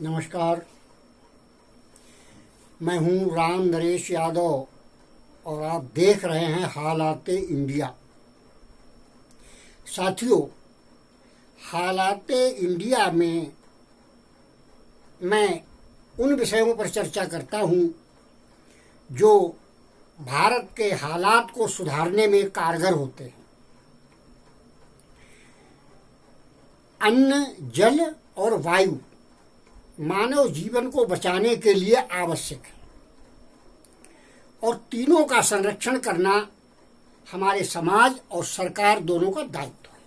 नमस्कार। मैं हूं राम नरेश यादव और आप देख रहे हैं हालाते इंडिया। साथियों, हालाते इंडिया में मैं उन विषयों पर चर्चा करता हूं जो भारत के हालात को सुधारने में कारगर होते हैं। अन्न, जल और वायु मानव जीवन को बचाने के लिए आवश्यक है और तीनों का संरक्षण करना हमारे समाज और सरकार दोनों का दायित्व है।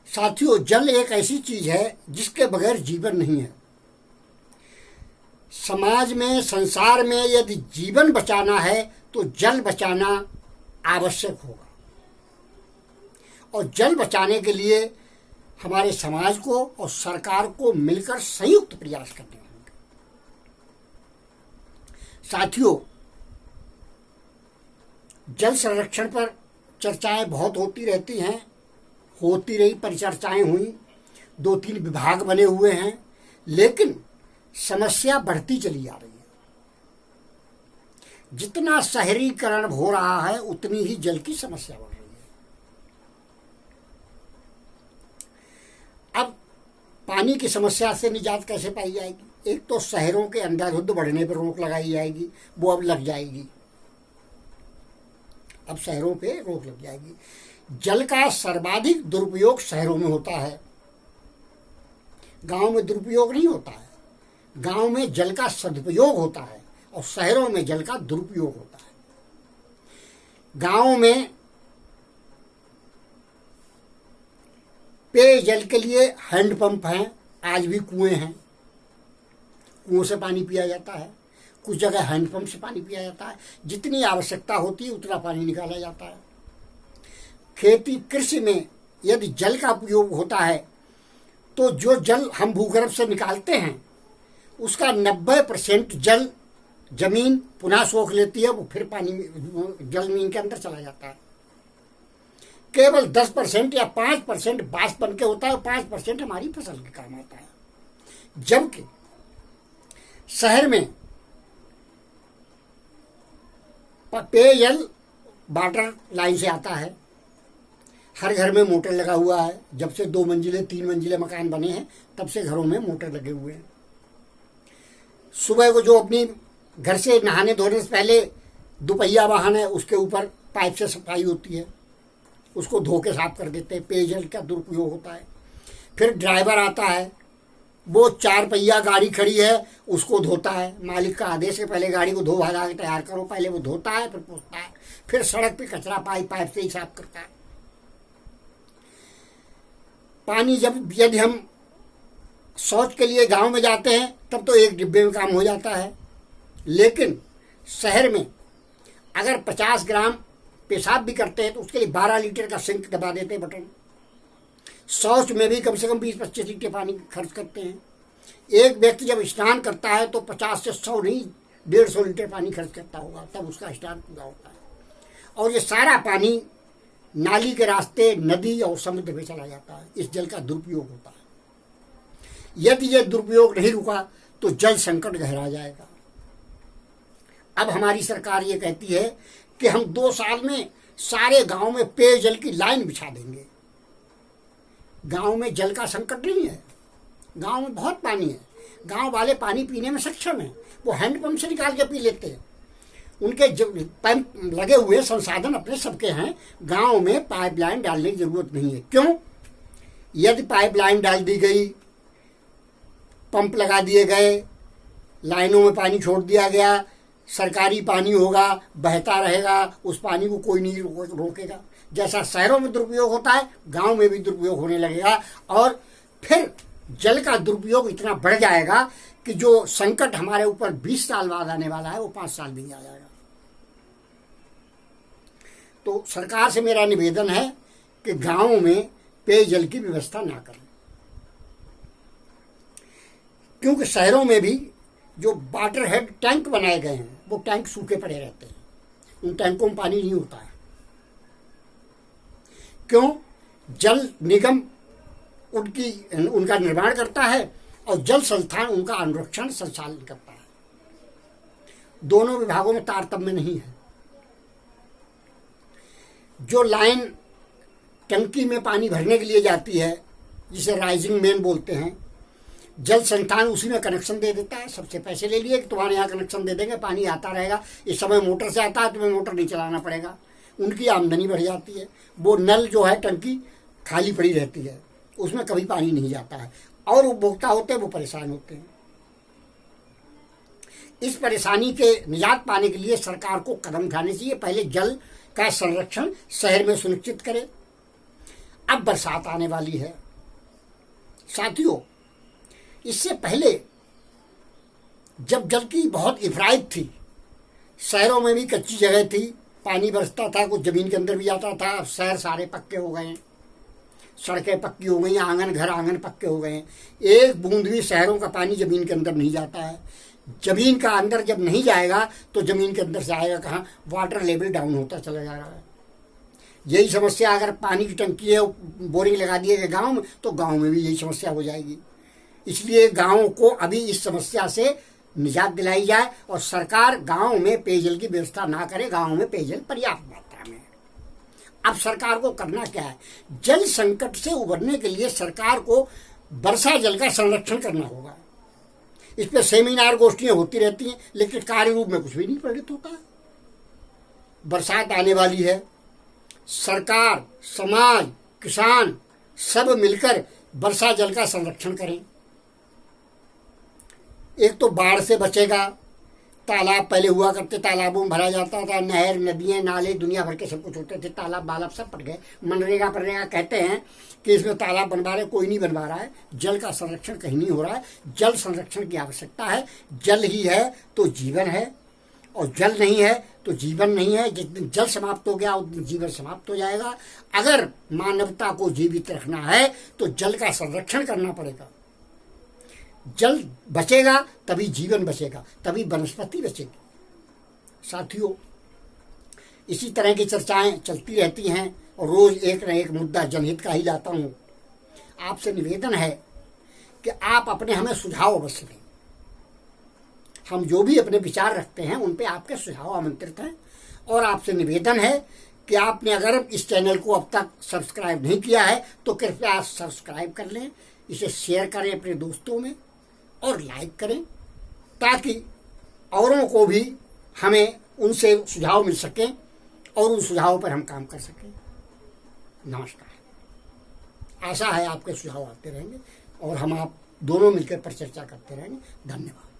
साथियों, जल एक ऐसी चीज है जिसके बगैर जीवन नहीं है। समाज में, संसार में यदि जीवन बचाना है तो जल बचाना आवश्यक होगा और जल बचाने के लिए हमारे समाज को और सरकार को मिलकर संयुक्त प्रयास करने होंगे। साथियों, जल संरक्षण पर चर्चाएं बहुत होती रहती हैं, होती रही, परिचर्चाएं हुई, 2-3 विभाग बने हुए हैं, लेकिन समस्या बढ़ती चली आ रही है। जितना शहरीकरण हो रहा है उतनी ही जल की समस्या बढ़ रही है। अब पानी की समस्या से निजात कैसे पाई जाएगी? एक तो शहरों के अंधाधुंध बढ़ने पर रोक लगाई जाएगी, वो अब लग जाएगी। अब शहरों पे रोक लग जाएगी। जल का सर्वाधिक दुरुपयोग शहरों में होता है, गांव में दुरुपयोग नहीं होता है। गांव में जल का सदुपयोग होता है और शहरों में जल का दुरुपयोग होता है। गांव में पेयजल के लिए हैंडपंप हैं, आज भी कुएं हैं, कुओं से पानी पिया जाता है। कुछ जगह हैंडपंप से पानी पिया जाता है। जितनी आवश्यकता होती है उतना पानी निकाला जाता है। खेती कृषि में यदि जल का उपयोग होता है तो जो जल हम भूगर्भ से निकालते हैं उसका 90% जल जमीन पुनः सोख लेती है, वो फिर पानी जमीन के अंदर चला जाता है। केवल 10% या 5% बाष्प बन के होता है, 5% हमारी फसल के काम आता है। जबकि शहर में पेयजल वाटर लाइन से आता है, हर घर में मोटर लगा हुआ है। जब से 2 मंजिले 3 मंजिले मकान बने हैं तब से घरों में मोटर लगे हुए हैं। सुबह को जो अपनी घर से नहाने धोने से पहले दुपहिया वाहन है उसके ऊपर पाइप से सफाई होती है, उसको धो के साफ कर देते हैं। पेयजल का दुरुपयोग होता है। फिर ड्राइवर आता है, वो 4 पहिया गाड़ी खड़ी है उसको धोता है। मालिक का आदेश है पहले गाड़ी को धो भागा के तैयार करो, पहले वो धोता है फिर पोंछता है, फिर सड़क पे कचरा पाइप से ही साफ करता है। पानी यदि हम शौच के लिए गांव में जाते हैं तब तो 1 डिब्बे में काम हो जाता है, लेकिन शहर में अगर 50 ग्राम पेशाब भी करते हैं तो उसके लिए 12 लीटर का सिंक दबा देते हैं बटन। शौच में भी कम से कम 20-25 लीटर पानी खर्च करते हैं। एक व्यक्ति जब स्नान करता है तो 50 से 100 नहीं 150 लीटर पानी खर्च करता होगा, तब उसका स्नान पूरा होता है। और ये सारा पानी नाली के रास्ते नदी और समुद्र में चला जाता है। इस जल का दुरुपयोग होता है। यदि यह दुरुपयोग नहीं रुका तो जल संकट गहरा जाएगा। अब हमारी सरकार ये कहती है कि हम 2 साल में सारे गांव में पेयजल की लाइन बिछा देंगे। गांव में जल का संकट नहीं है, गांव में बहुत पानी है। गांव वाले पानी पीने में सक्षम हैं, वो हैंडपंप से निकाल के पी लेते हैं। उनके जो पंप लगे हुए संसाधन अपने सबके हैं। गांव में पाइपलाइन डालने की जरूरत नहीं है। क्यों? यदि पाइपलाइन डाल दी गई, पंप लगा दिए गए, लाइनों में पानी छोड़ दिया गया, सरकारी पानी होगा, बहता रहेगा, उस पानी को कोई नहीं रोकेगा। जैसा शहरों में दुरुपयोग होता है गांव में भी दुरुपयोग होने लगेगा और फिर जल का दुरुपयोग इतना बढ़ जाएगा कि जो संकट हमारे ऊपर 20 साल बाद आने वाला है वो 5 साल में ही आ जाएगा। तो सरकार से मेरा निवेदन है कि गांव में पेयजल की व्यवस्था ना करें, क्योंकि शहरों में भी जो वाटर हेड टैंक बनाए गए हैं वो टैंक सूखे पड़े रहते हैं, उन टैंकों में पानी नहीं होता है। क्यों? जल निगम उनका निर्माण करता है और जल संस्थान उनका अनुरक्षण संचालन करता है। दोनों विभागों में तारतम्य नहीं है। जो लाइन टंकी में पानी भरने के लिए जाती है, जिसे राइजिंग मेन बोलते हैं, जल संस्थान उसी में कनेक्शन दे देता है। सबसे पैसे ले लिए कि तुम्हारे यहाँ कनेक्शन दे देंगे, पानी आता रहेगा, इस समय मोटर से आता है, तुम्हें मोटर नहीं चलाना पड़ेगा। उनकी आमदनी बढ़ जाती है। वो नल जो है, टंकी खाली पड़ी रहती है, उसमें कभी पानी नहीं जाता है और उपभोक्ता होते हैं वो परेशान होते हैं। इस परेशानी के निजात पाने के लिए सरकार को कदम उठाने चाहिए। पहले जल का संरक्षण शहर में सुनिश्चित करे। अब बरसात आने वाली है साथियों, इससे पहले जब जल की बहुत इफराइत थी, शहरों में भी कच्ची जगह थी, पानी बरसता था, कुछ जमीन के अंदर भी जाता था। अब शहर सारे पक्के हो गए हैं, सड़कें पक्की हो गई, आंगन पक्के हो गए हैं। एक बूंद भी शहरों का पानी जमीन के अंदर नहीं जाता है। जमीन का अंदर जब नहीं जाएगा तो जमीन के अंदर से आएगा कहाँ? वाटर लेवल डाउन होता चला जा रहा है। यही समस्या अगर पानी की टंकी है, बोरिंग लगा दिए गाँव में, तो गाँव में भी यही समस्या हो जाएगी। इसलिए गाँव को अभी इस समस्या से निजात दिलाई जाए और सरकार गाँव में पेयजल की व्यवस्था ना करे। गाँव में पेयजल पर्याप्त मात्रा में है। अब सरकार को करना क्या है? जल संकट से उबरने के लिए सरकार को वर्षा जल का संरक्षण करना होगा। इस पे सेमिनार गोष्ठियां होती रहती हैं, लेकिन कार्य रूप में कुछ भी नहीं प्रेरित होता है। बरसात आने वाली है, सरकार, समाज, किसान सब मिलकर वर्षा जल का संरक्षण करें। एक तो बाढ़ से बचेगा। तालाब पहले हुआ करते, तालाबों में भरा जाता था, नहर, नदियाँ, नाले, दुनिया भर के सब कुछ होते थे। तालाब बालाब सब पट गए। मनरेगा पनरेगा कहते हैं कि इसमें तालाब बनवा रहे, कोई नहीं बनवा रहा है। जल का संरक्षण कहीं नहीं हो रहा है। जल संरक्षण की आवश्यकता है। जल ही है तो जीवन है, और जल नहीं है तो जीवन नहीं है। जिस दिन जल समाप्त हो गया उस दिन जीवन समाप्त हो जाएगा। अगर मानवता को जीवित रखना है तो जल का संरक्षण करना पड़ेगा। जल बचेगा तभी जीवन बचेगा, तभी वनस्पति बचेगी। साथियों, इसी तरह की चर्चाएं चलती रहती हैं और रोज एक न एक मुद्दा जनहित का ही लाता हूं। आपसे निवेदन है कि आप अपने हमें सुझाव अवश्य दें। हम जो भी अपने विचार रखते हैं उन पे आपके सुझाव आमंत्रित हैं। और आपसे निवेदन है कि आपने अगर इस चैनल को अब तक सब्सक्राइब नहीं किया है तो कृपया सब्सक्राइब कर लें, इसे शेयर करें अपने दोस्तों में और लाइक करें, ताकि औरों को भी हमें उनसे सुझाव मिल सकें और उन सुझावों पर हम काम कर सकें। नमस्कार। आशा है आपके सुझाव आते रहेंगे और हम आप दोनों मिलकर पर चर्चा करते रहेंगे। धन्यवाद।